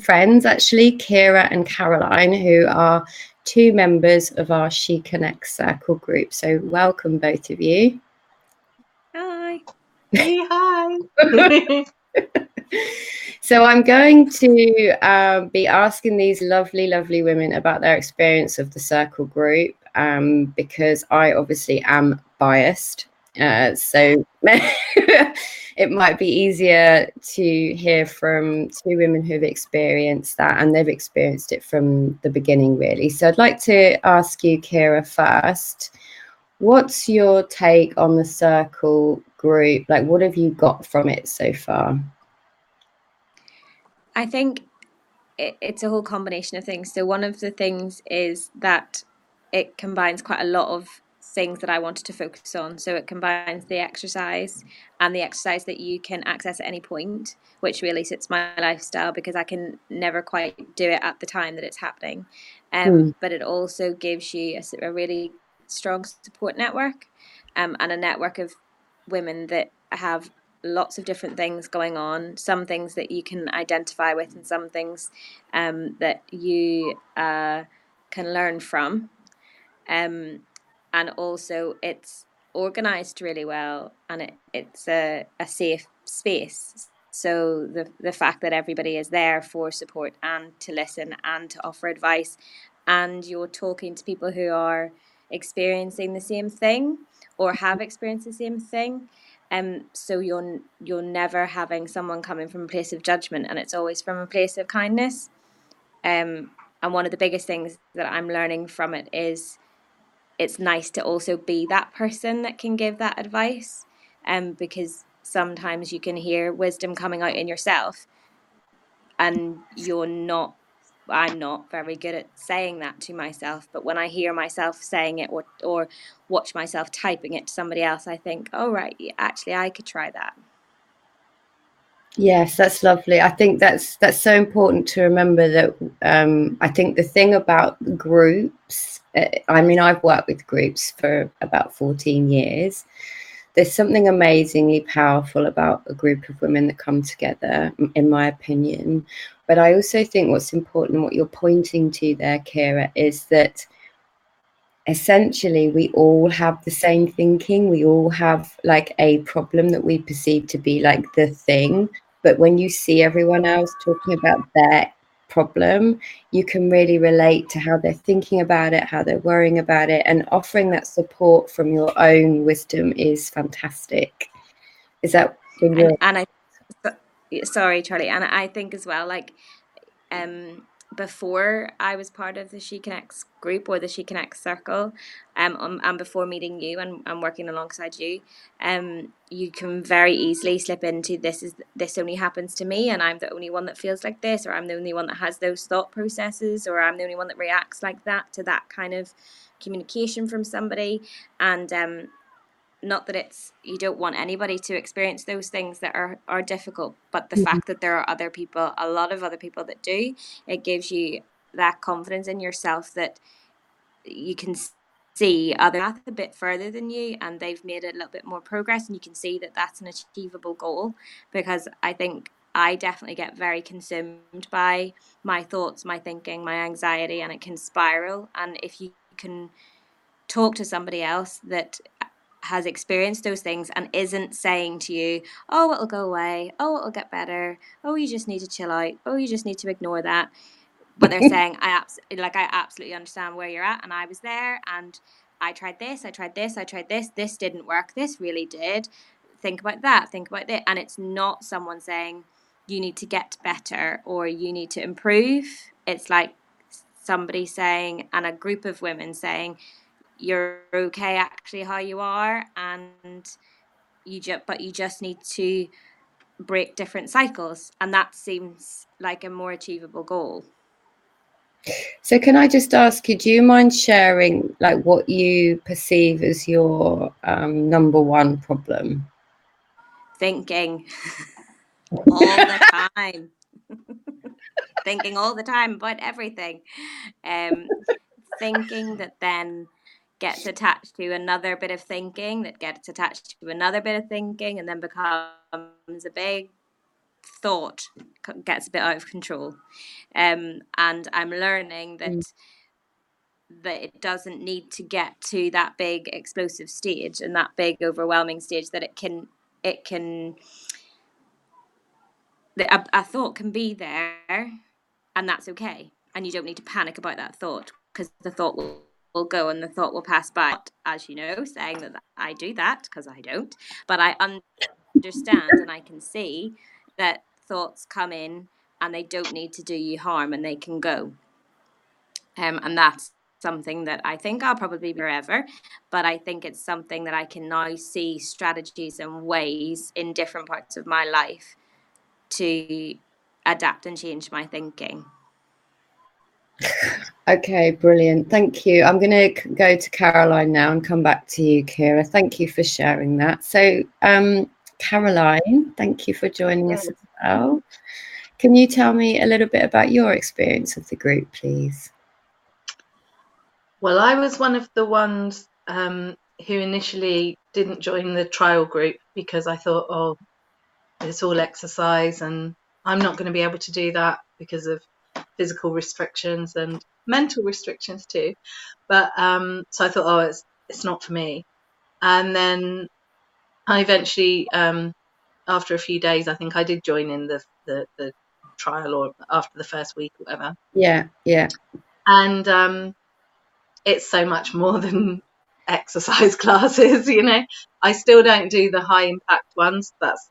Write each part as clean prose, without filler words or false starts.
friends, actually, Kira and Caroline, who are two members of our SheConnects circle group. So welcome, both of you. Hi. Hey, hi. So I'm going to be asking these lovely, lovely women about their experience of the circle group because I obviously am biased. So it might be easier to hear from two women who've experienced that, and they've experienced it from the beginning, really. So I'd like to ask you, Kira, first. What's your take on the circle group? Like, what have you got from it so far? I think it's a whole combination of things. So one of the things is that it combines quite a lot of things that I wanted to focus on. So it combines the exercise and the exercise that you can access at any point, which really suits my lifestyle because I can never quite do it at the time that it's happening. But it also gives you a really strong support network and a network of women that have lots of different things going on, some things that you can identify with and some things that you can learn from. And also it's organized really well, and it's a safe space. So the fact that everybody is there for support and to listen and to offer advice, and you're talking to people who are experiencing the same thing or have experienced the same thing. So you're never having someone coming from a place of judgment, and it's always from a place of kindness. And one of the biggest things that I'm learning from it is it's nice to also be that person that can give that advice, because sometimes you can hear wisdom coming out in yourself, and I'm not very good at saying that to myself, but when I hear myself saying it or watch myself typing it to somebody else, I think, oh right, actually I could try that. Yes, that's lovely. I think that's so important to remember that I think the thing about groups, I mean, I've worked with groups for about 14 years. There's something amazingly powerful about a group of women that come together, in my opinion. But I also think what's important, what you're pointing to there, Kira, is that essentially we all have the same thinking. We all have like a problem that we perceive to be like the thing. But when you see everyone else talking about their problem, you can really relate to how they're thinking about it, how they're worrying about it, and offering that support from your own wisdom is fantastic. Is that sorry, Charlie, and I think as well, like before I was part of the SheConnects group or the SheConnects circle, and before meeting you and working alongside you, you can very easily slip into this only happens to me, and I'm the only one that feels like this, or I'm the only one that has those thought processes, or I'm the only one that reacts like that to that kind of communication from somebody. And not that you don't want anybody to experience those things that are difficult, but the fact that there are other people, a lot of other people that do, it gives you that confidence in yourself that you can see other path a bit further than you, and they've made a little bit more progress, and you can see that that's an achievable goal. Because I think I definitely get very consumed by my thoughts, my thinking, my anxiety, and it can spiral. And if you can talk to somebody else that has experienced those things and isn't saying to you, oh, it'll go away, oh, it'll get better, oh, you just need to chill out, oh, you just need to ignore that, but they're saying, I absolutely understand where you're at, and I was there, and I tried this, this didn't work, this really did, think about that, and it's not someone saying you need to get better or you need to improve. It's like somebody saying, and a group of women saying, you're okay actually how you are, and you just need to break different cycles, and that seems like a more achievable goal. So can I just ask you, do you mind sharing like what you perceive as your number one problem? Thinking all the time. Thinking all the time about everything. Thinking that then gets attached to another bit of thinking that gets attached to another bit of thinking, and then becomes a big thought gets a bit out of control. And I'm learning that it doesn't need to get to that big explosive stage and that big overwhelming stage, that a thought can be there, and that's okay, and you don't need to panic about that thought, because the thought will go and the thought will pass by. Not, as you know, saying that I do that, because I don't, but I understand and I can see that thoughts come in and they don't need to do you harm, and they can go. And that's something that I think I'll probably be forever, but I think it's something that I can now see strategies and ways in different parts of my life to adapt and change my thinking. Okay, brilliant. Thank you. I'm going to go to Caroline now and come back to you, Kira. Thank you for sharing that. So, Caroline, thank you for joining us as well. Can you tell me a little bit about your experience of the group, please? Well, I was one of the ones who initially didn't join the trial group because I thought, oh, it's all exercise and I'm not going to be able to do that because of physical restrictions and mental restrictions too. But so I thought, oh, it's not for me. And then I eventually, after a few days, I think I did join in the trial, or after the first week or whatever. Yeah. And it's so much more than exercise classes, you know. I still don't do the high impact ones. That's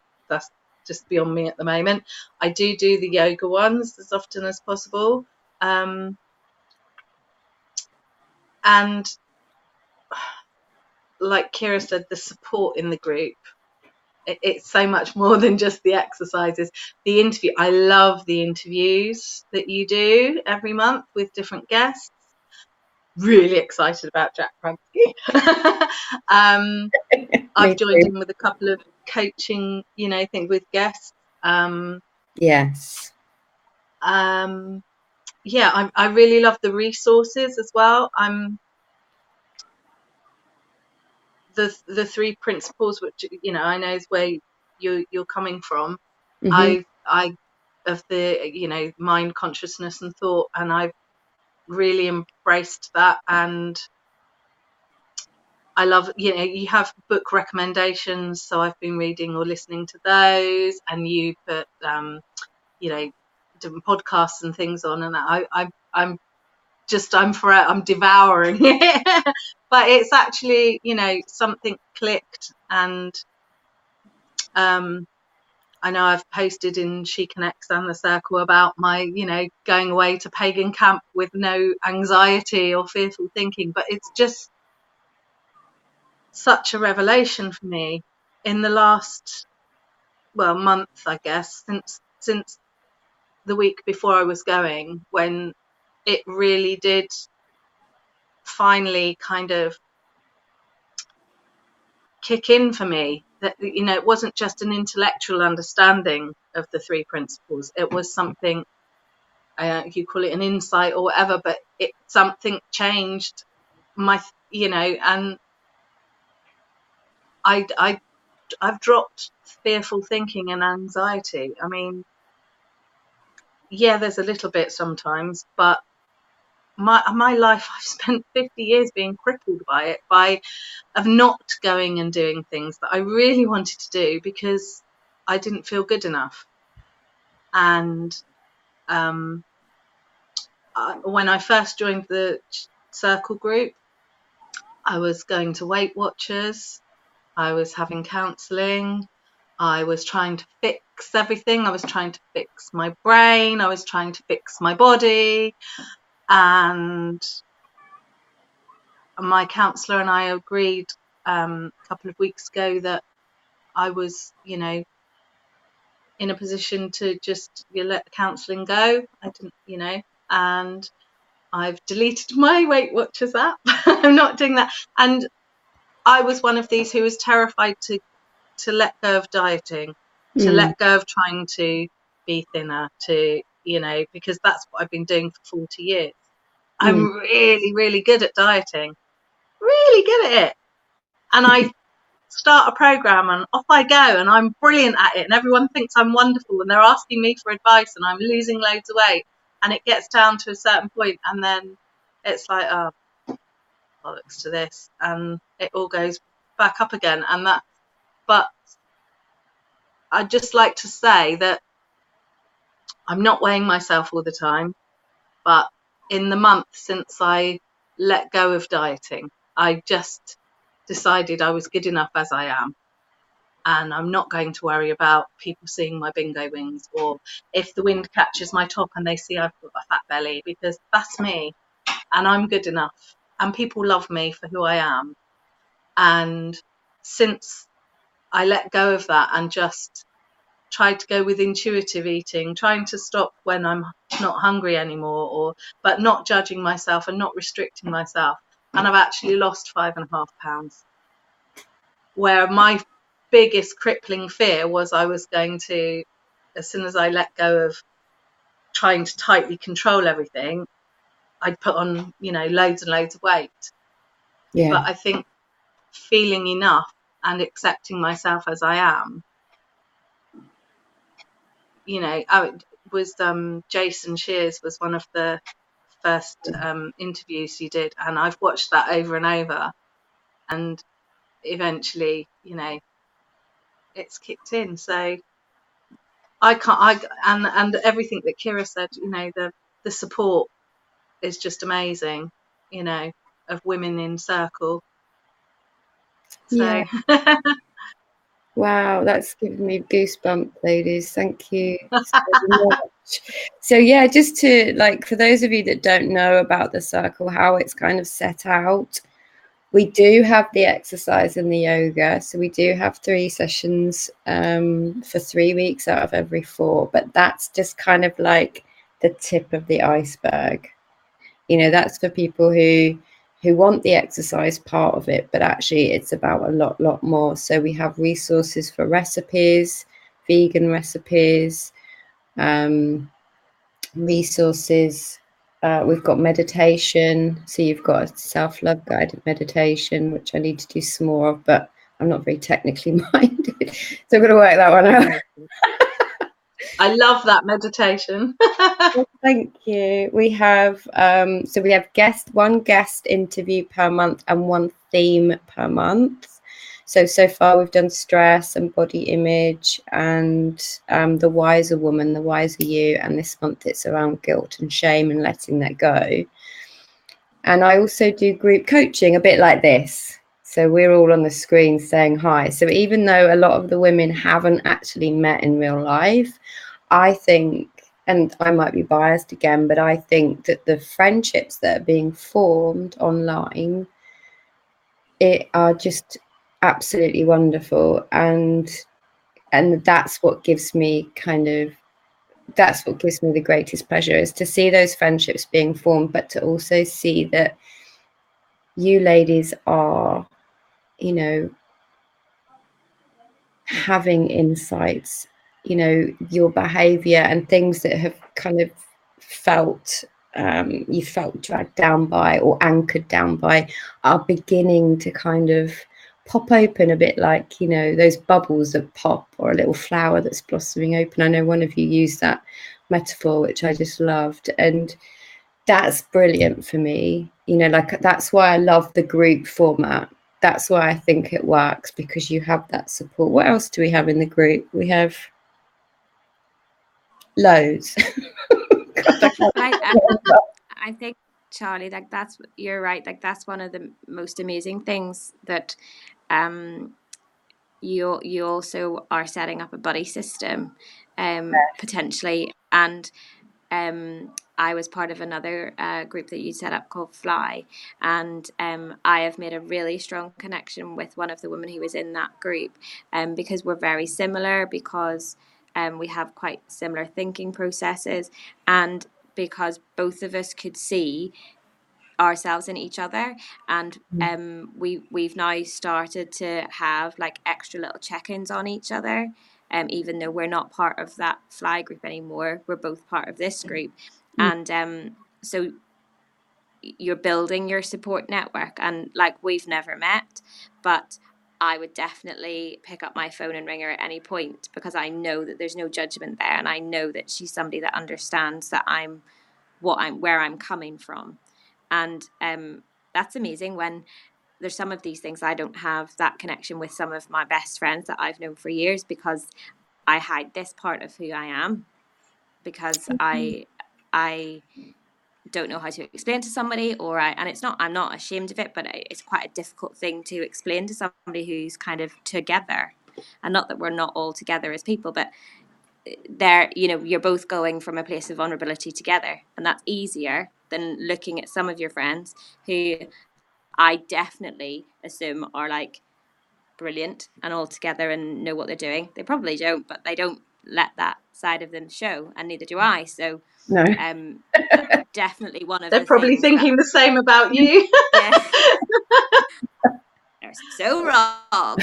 just beyond me at the moment. I do the yoga ones as often as possible. And like Kira said, the support in the group, it's so much more than just the exercises. The interview, I love the interviews that you do every month with different guests. Really excited about Jack Pransky. I've joined in with a couple of coaching, things with guests. Yes. Yeah, I really love the resources as well. The three principles, which I know is where you're coming from. Mm-hmm. I of the mind, consciousness, and thought, and I've really embraced that. And I love, you have book recommendations, so I've been reading or listening to those, and you put different podcasts and things on, and I'm devouring it. But it's actually, something clicked. And I know I've posted in SheConnects and the Circle about my, going away to pagan camp with no anxiety or fearful thinking, but it's just such a revelation for me in the last, month, I guess, since the week before I was going, when it really did finally kind of kick in for me, that it wasn't just an intellectual understanding of the three principles. It was something, you call it an insight or whatever, but something changed my, and I've dropped fearful thinking and anxiety. I mean, yeah, there's a little bit sometimes, but my life, I've spent 50 years being crippled by it, of not going and doing things that I really wanted to do because I didn't feel good enough. And when I first joined the Circle group, I was going to Weight Watchers, I was having counselling, I was trying to fix everything. I was trying to fix my brain, I was trying to fix my body. And my counsellor and I agreed a couple of weeks ago that I was, in a position to just let the counselling go. I didn't, and I've deleted my Weight Watchers app. I'm not doing that. And I was one of these who was terrified to let go of dieting, to let go of trying to be thinner, because that's what I've been doing for 40 years. I'm really, really good at dieting, really good at it. And start a program and off I go, and I'm brilliant at it, and everyone thinks I'm wonderful, and they're asking me for advice, and I'm losing loads of weight, and it gets down to a certain point, and then it's like, oh, bollocks to this, and it all goes back up again. And that, but I'd just like to say that I'm not weighing myself all the time, but in the month since I let go of dieting, I just decided I was good enough as I am. And I'm not going to worry about people seeing my bingo wings, or if the wind catches my top and they see I've got a fat belly, because that's me and I'm good enough and people love me for who I am. And since I let go of that and just tried to go with intuitive eating, trying to stop when I'm not hungry anymore, but not judging myself and not restricting myself, and I've actually lost 5.5 pounds. Where my biggest crippling fear was I was going to, as soon as I let go of trying to tightly control everything, I'd put on, loads and loads of weight. Yeah. But I think feeling enough and accepting myself as I am, it was Jason Shears was one of the first interviews you did, and I've watched that over and over, and eventually, it's kicked in. So and everything that Kira said, the support is just amazing, of women in circle. So Yeah. Wow, that's given me goosebumps, ladies. Thank you so much. So yeah, just to for those of you that don't know about the circle, how it's kind of set out, we do have the exercise and the yoga. So we do have 3 sessions for 3 weeks out of every 4, but that's just kind of like the tip of the iceberg. That's for people who want the exercise part of it, but actually it's about a lot more. So we have resources for recipes, vegan recipes, resources. We've got meditation. So you've got a self-love guided meditation, which I need to do some more of, but I'm not very technically minded. So I'm going to work that one out. I love that meditation. Well, thank you. We have we have one guest interview per month and 1 theme per month. So far we've done stress and body image and the wiser woman, the wiser you, and this month it's around guilt and shame and letting that go. And I also do group coaching a bit like this. So we're all on the screen saying hi. So even though a lot of the women haven't actually met in real life, I think, and I might be biased again, but I think that the friendships that are being formed online are just absolutely wonderful. And that's what gives me the greatest pleasure, is to see those friendships being formed, but to also see that you ladies are, having insights, your behavior and things that have kind of you felt dragged down by or anchored down by are beginning to kind of pop open a bit, like those bubbles that pop, or a little flower that's blossoming open. I know one of you used that metaphor, which I just loved, and that's brilliant for me. That's why I love the group format. That's why I think it works, because you have that support. What else do we have in the group? We have loads. I think, Charlie, you're right. That's one of the most amazing things, that you also are setting up a buddy system, potentially. And I was part of another group that you set up called Fly, and I have made a really strong connection with one of the women who was in that group, because we're very similar, because we have quite similar thinking processes, and because both of us could see ourselves in each other. And we've now started to have extra little check-ins on each other, even though we're not part of that Fly group anymore. We're both part of this group. And so you're building your support network, and we've never met, but I would definitely pick up my phone and ring her at any point, because I know that there's no judgment there, and I know that she's somebody that understands that I'm where I'm coming from. And that's amazing when there's some of these things I don't have that connection with some of my best friends that I've known for years, because I hide this part of who I am, because I don't know how to explain to somebody, and it's not, I'm not ashamed of it, but it's quite a difficult thing to explain to somebody who's kind of together. And not that we're not all together as people, but you're both going from a place of vulnerability together, and that's easier than looking at some of your friends who I definitely assume are like brilliant and all together and know what they're doing. They probably don't, but they don't let that side of them show, and neither do I. So No. definitely one of They're the probably things thinking the same about you. yeah, they're so wrong.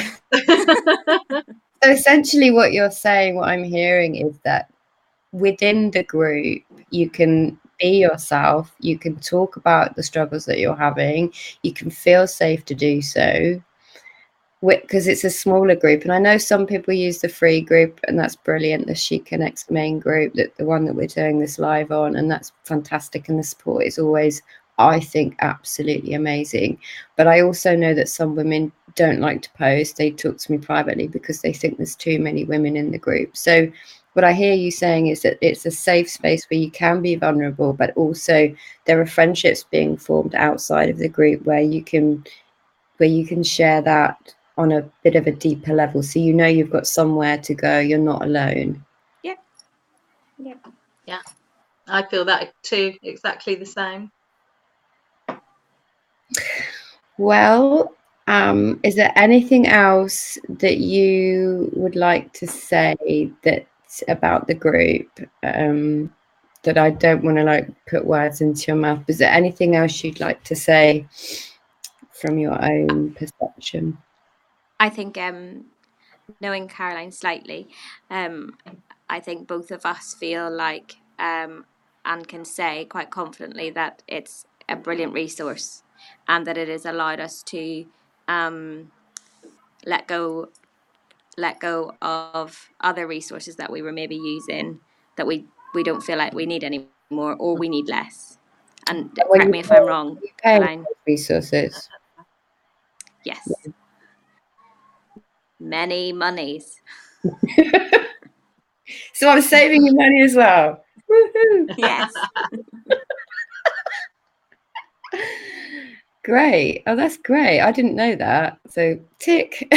So essentially what you're saying, what I'm hearing, is that within the group, you can be yourself, you can talk about the struggles that you're having, you can feel safe to do so, because it's a smaller group. And I know some people use the free group, and that's brilliant, the SheConnects main group, that the one that we're doing this live on, and that's fantastic, and the support is always, I think, absolutely amazing. But I also know that some women don't like to post. They talk to me privately because they think there's too many women in the group. So what I hear you saying is that it's a safe space where you can be vulnerable, but also there are friendships being formed outside of the group where you can share that on a bit of a deeper level, so you've got somewhere to go, you're not alone. Yeah. Yeah, I feel that too, exactly the same. Well, is there anything else that you would like to say that about the group, that I don't want to like put words into your mouth? Is there anything else you'd like to say from your own perception? I think knowing Caroline slightly, I think both of us feel like and can say quite confidently that it's a brilliant resource, and that it has allowed us to let go of other resources that we were maybe using that we don't feel like we need anymore, or we need less. And And correct me if I'm wrong, you paying for Caroline. those resources? Yes. Many monies. So I'm saving you money as well. Woohoo! Yes. Great. Oh, that's great. I didn't know that. So tick.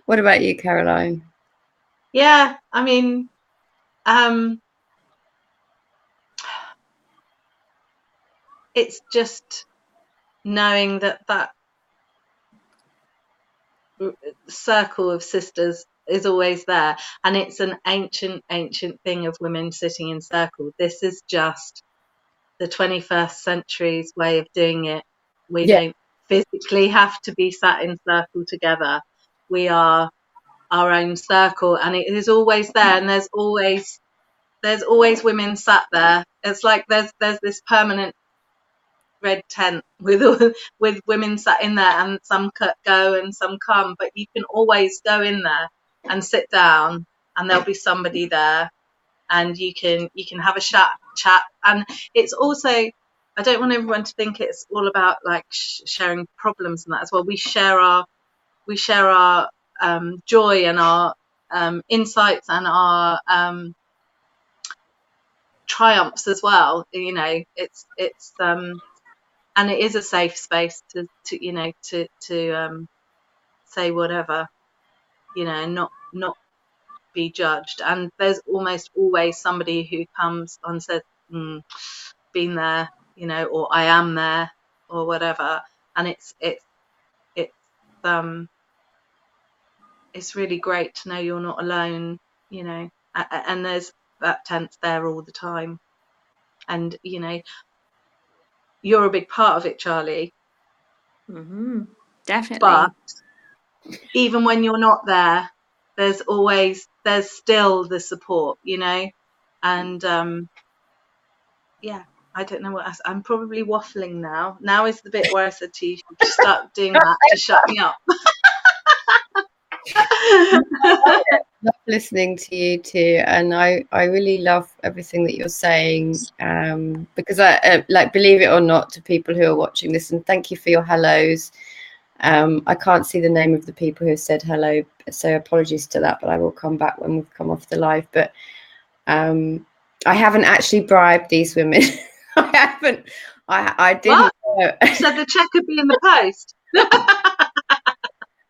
What about you, Caroline? Yeah, I mean, it's just knowing that circle of sisters is always there, and it's an ancient thing of women sitting in circle. This is just the 21st century's way of doing it. We Yeah. don't physically have to be sat in circle together. We are our own circle, and it is always there, and there's always women sat there. It's like there's this permanent red tent with women sat in there, and some go and some come, but you can always go in there and sit down, and there'll be somebody there, and you can have a chat. And it's also, I don't want everyone to think it's all about like sharing problems and that as well. We share our joy and our insights and our triumphs as well. It's and it is a safe space to say whatever, and not be judged. And there's almost always somebody who comes and says, been there, or I am there, or whatever. And it's really great to know you're not alone, and there's that tent's there all the time. And you're a big part of it, Charlie. Definitely. But even when you're not there, there's still the support, and yeah, I don't know what else. I'm probably waffling now. Now is the bit where I said to you, you should start doing that to shut me up. I love listening to you too, and I really love everything that you're saying, because I like, believe it or not, to people who are watching this, and thank you for your hellos. I can't see the name of the people who said hello, so apologies to that, but I will come back when we've come off the live. But I haven't actually bribed these women. I haven't. I didn't. What? You said the check could be in the post.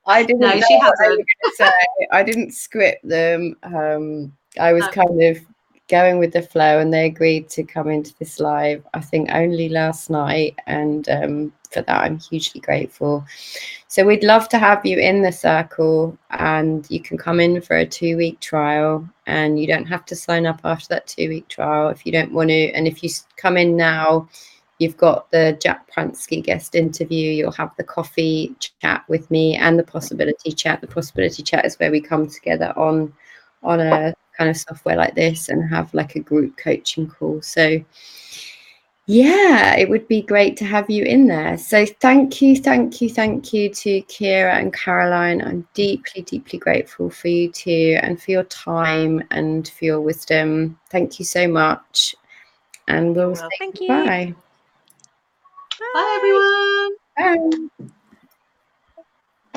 I didn't No, know she what they were hasn't. going to say. I didn't script them. I was kind of going with the flow, and they agreed to come into this live, I think, only last night. And for that, I'm hugely grateful. So we'd love to have you in the circle, and you can come in for a 2-week trial, and you don't have to sign up after that 2-week trial if you don't want to. And if you come in now, you've got the Jack Pransky guest interview, you'll have the coffee chat with me, and the possibility chat. The possibility chat is where we come together on a kind of software like this and have like a group coaching call. So yeah, it would be great to have you in there. So thank you to Kira and Caroline. I'm deeply, deeply grateful for you too, and for your time and for your wisdom. Thank you so much. And we'll say Thank you. goodbye. Bye, everyone. Bye.